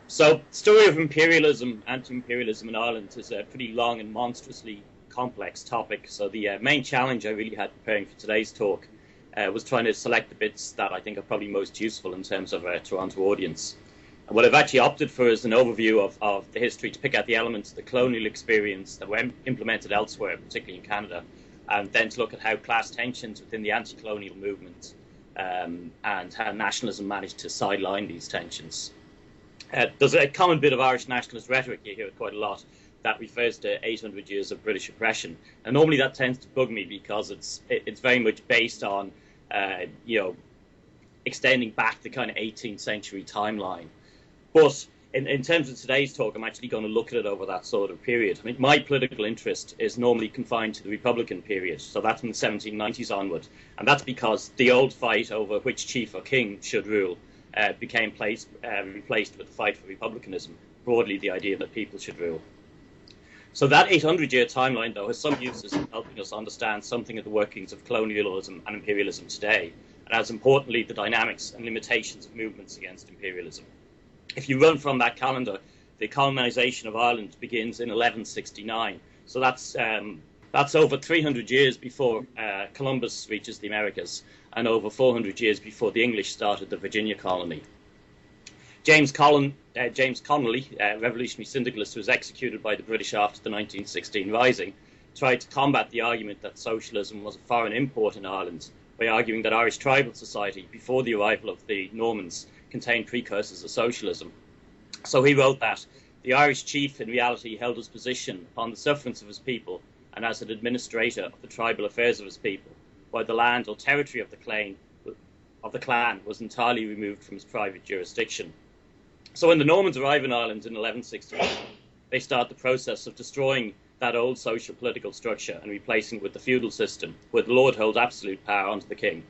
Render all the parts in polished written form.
So, the story of imperialism, anti-imperialism in Ireland is a pretty long and monstrously complex topic. So the main challenge I really had preparing for today's talk was trying to select the bits that I think are probably most useful in terms of a Toronto audience. And what I've actually opted for is an overview of the history to pick out the elements of the colonial experience that were implemented elsewhere, particularly in Canada, and then to look at how class tensions within the anti-colonial movement and how nationalism managed to sideline these tensions. There's a common bit of Irish nationalist rhetoric, you hear it quite a lot, that refers to 800 years of British oppression. And normally that tends to bug me because it's very much based on, extending back the kind of 18th century timeline. But in terms of today's talk, I'm actually going to look at it over that sort of period. I mean, my political interest is normally confined to the Republican period, so that's from the 1790s onward. And that's because the old fight over which chief or king should rule became replaced with the fight for republicanism, broadly the idea that people should rule. So that 800-year timeline, though, has some uses in helping us understand something of the workings of colonialism and imperialism today, and as importantly, the dynamics and limitations of movements against imperialism. If you run from that calendar, the colonisation of Ireland begins in 1169. So that's over 300 years before Columbus reaches the Americas, and over 400 years before the English started the Virginia colony. James Connolly, revolutionary syndicalist who was executed by the British after the 1916 Rising, tried to combat the argument that socialism was a foreign import in Ireland by arguing that Irish tribal society, before the arrival of the Normans, contained precursors of socialism. So he wrote that the Irish chief in reality held his position upon the sufferance of his people and as an administrator of the tribal affairs of his people, while the land or territory of the clan was entirely removed from his private jurisdiction. So when the Normans arrive in Ireland in 1161, they start the process of destroying that old social political structure and replacing it with the feudal system, where the lord holds absolute power unto the king.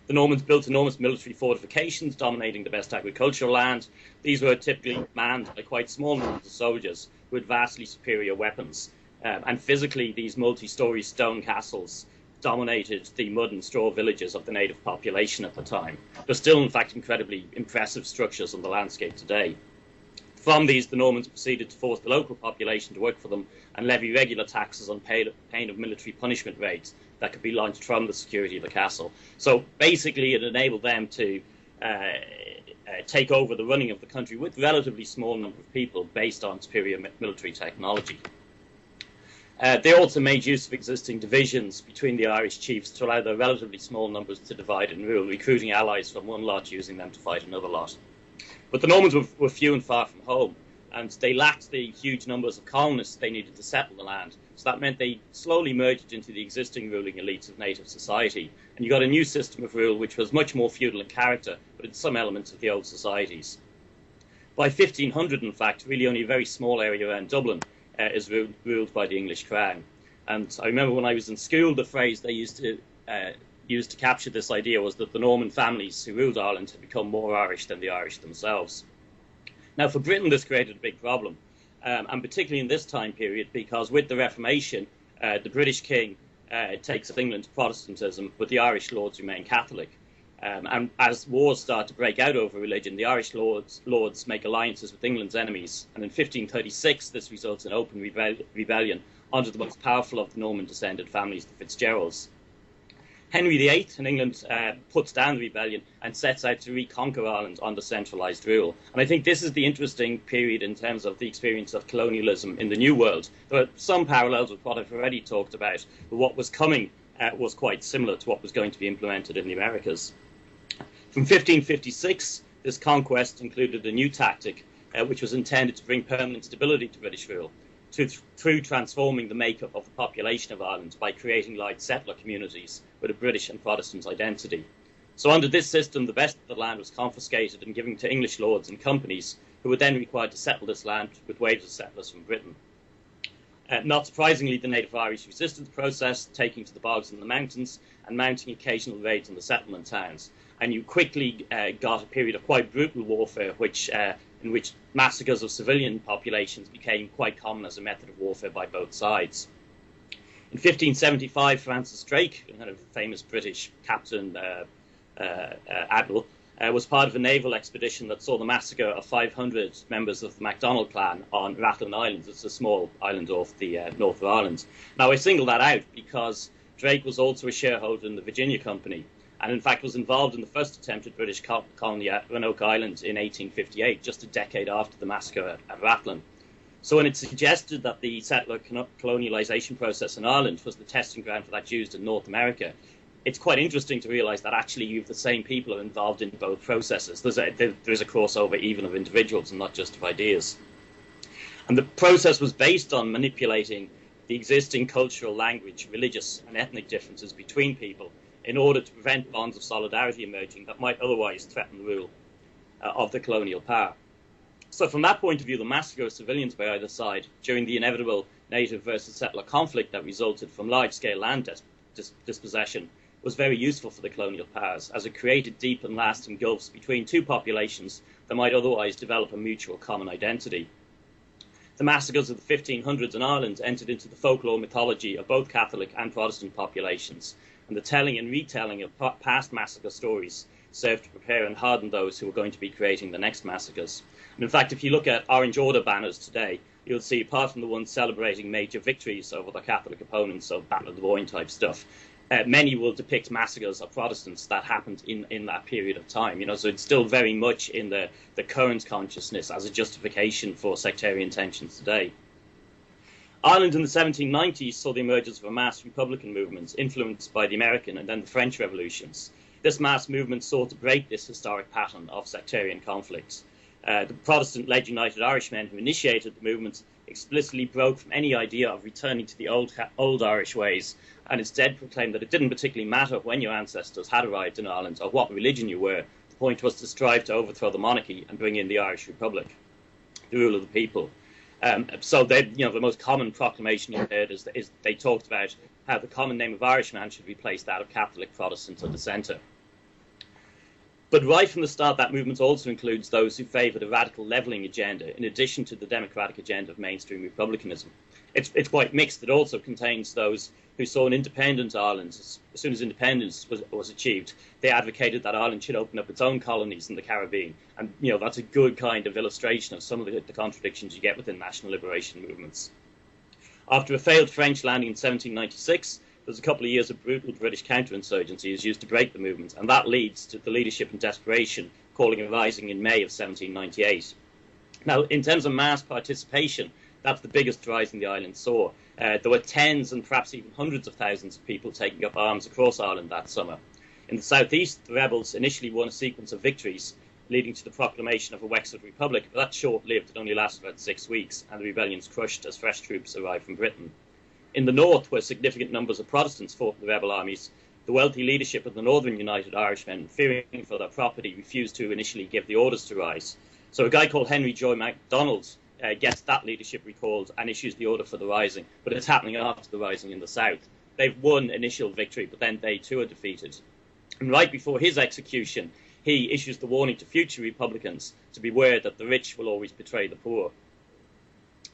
The Normans built enormous military fortifications dominating the best agricultural land. These were typically manned by quite small numbers of soldiers who had vastly superior weapons. And physically, these multi-storey stone castles dominated the mud and straw villages of the native population at the time. They're still, in fact, incredibly impressive structures on the landscape today. From these, the Normans proceeded to force the local population to work for them and levy regular taxes on pain of military punishment raids that could be launched from the security of the castle. So basically, it enabled them to take over the running of the country with a relatively small number of people based on superior military technology. They also made use of existing divisions between the Irish chiefs to allow their relatively small numbers to divide and rule, recruiting allies from one lot, using them to fight another lot. But the Normans were few and far from home, and they lacked the huge numbers of colonists they needed to settle the land. So that meant they slowly merged into the existing ruling elites of native society. And you got a new system of rule which was much more feudal in character, but in some elements of the old societies. By 1500, in fact, really only a very small area around Dublin is ruled by the English crown. And I remember when I was in school, the phrase they used to capture this idea was that the Norman families who ruled Ireland had become more Irish than the Irish themselves. Now, for Britain, this created a big problem, and particularly in this time period, because with the Reformation, the British king takes England to Protestantism, but the Irish lords remain Catholic. And as wars start to break out over religion, the Irish lords make alliances with England's enemies. And in 1536, this results in open rebellion under the most powerful of the Norman-descended families, the Fitzgeralds. Henry VIII in England puts down the rebellion and sets out to reconquer Ireland under centralised rule. And I think this is the interesting period in terms of the experience of colonialism in the New World. There are some parallels with what I've already talked about, but what was coming was quite similar to what was going to be implemented in the Americas. From 1556, this conquest included a new tactic, which was intended to bring permanent stability to British rule, through transforming the makeup of the population of Ireland by creating light settler communities with a British and Protestant identity. So under this system, the best of the land was confiscated and given to English lords and companies, who were then required to settle this land with waves of settlers from Britain. Not surprisingly, the native Irish resisted the process, taking to the bogs and the mountains and mounting occasional raids on the settlement towns. And you quickly got a period of quite brutal warfare, in which massacres of civilian populations became quite common as a method of warfare by both sides. In 1575, Francis Drake, a kind of famous British captain, admiral, was part of a naval expedition that saw the massacre of 500 members of the MacDonald clan on Rathlin Island. It's a small island off the north of Ireland. Now, I single that out because Drake was also a shareholder in the Virginia Company, and in fact was involved in the first attempted British colony at Roanoke Island in 1858, just a decade after the massacre at Rathlin. So when it's suggested that the settler colonialisation process in Ireland was the testing ground for that used in North America, it's quite interesting to realise that actually you have the same people who are involved in both processes. There's a crossover even of individuals and not just of ideas. And the process was based on manipulating the existing cultural, language, religious and ethnic differences between people in order to prevent bonds of solidarity emerging that might otherwise threaten the rule of the colonial power. So from that point of view, the massacre of civilians by either side during the inevitable native versus settler conflict that resulted from large-scale land dispossession was very useful for the colonial powers, as it created deep and lasting gulfs between two populations that might otherwise develop a mutual common identity. The massacres of the 1500s in Ireland entered into the folklore mythology of both Catholic and Protestant populations, and the telling and retelling of past massacre stories served to prepare and harden those who were going to be creating the next massacres. And in fact, if you look at Orange Order banners today, you'll see, apart from the ones celebrating major victories over their Catholic opponents, so Battle of the Boyne type stuff, many will depict massacres of Protestants that happened in that period of time. So it's still very much in the current consciousness as a justification for sectarian tensions today. Ireland in the 1790s saw the emergence of a mass republican movement influenced by the American and then the French revolutions. This mass movement sought to break this historic pattern of sectarian conflicts. The Protestant-led United Irishmen who initiated the movement explicitly broke from any idea of returning to the old Irish ways, and instead proclaimed that it didn't particularly matter when your ancestors had arrived in Ireland or what religion you were. The point was to strive to overthrow the monarchy and bring in the Irish Republic, the rule of the people. So the most common proclamation you heard is they talked about how the common name of Irishman should replace that of Catholic, Protestant or dissenter. But right from the start, that movement also includes those who favoured a radical levelling agenda in addition to the democratic agenda of mainstream republicanism. It's quite mixed. It also contains those who saw an independent Ireland. As soon as independence was achieved, they advocated that Ireland should open up its own colonies in the Caribbean. And, that's a good kind of illustration of some of the contradictions you get within national liberation movements. After a failed French landing in 1796, there's a couple of years of brutal British counterinsurgency used to break the movement, and that leads to the leadership in desperation calling a rising in May of 1798. Now, in terms of mass participation, that's the biggest rising the island saw. There were tens and perhaps even hundreds of thousands of people taking up arms across Ireland that summer. In the southeast, the rebels initially won a sequence of victories, leading to the proclamation of a Wexford Republic, but that's short-lived. It only lasted about 6 weeks, and the rebellion's crushed as fresh troops arrived from Britain. In the north, where significant numbers of Protestants fought in the rebel armies, the wealthy leadership of the Northern United Irishmen, fearing for their property, refused to initially give the orders to rise. So a guy called Henry Joy MacDonald gets that leadership recalled and issues the order for the rising, but it's happening after the rising in the south. They've won initial victory, but then they too are defeated. And right before his execution, he issues the warning to future Republicans to beware that the rich will always betray the poor.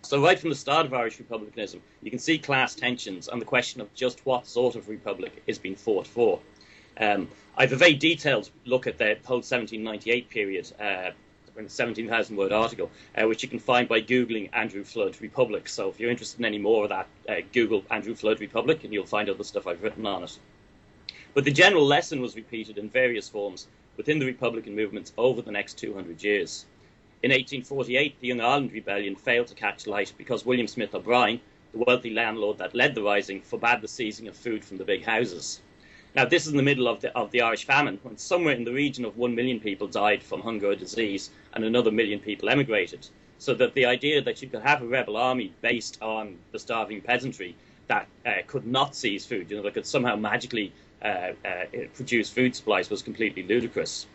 So right from the start of Irish republicanism, you can see class tensions and the question of just what sort of republic is being fought for. I have a very detailed look at the whole 1798 period, in a 17,000-word article, which you can find by Googling Andrew Flood Republic. So if you're interested in any more of that, Google Andrew Flood Republic and you'll find other stuff I've written on it. But the general lesson was repeated in various forms within the Republican movements over the next 200 years. In 1848, the Young Ireland Rebellion failed to catch light because William Smith O'Brien, the wealthy landlord that led the rising, forbade the seizing of food from the big houses. Now, this is in the middle of the Irish famine, when somewhere in the region of 1 million people died from hunger or disease, and another 1 million people emigrated. So that the idea that you could have a rebel army based on the starving peasantry that could not seize food, that could somehow magically produce food supplies, was completely ludicrous.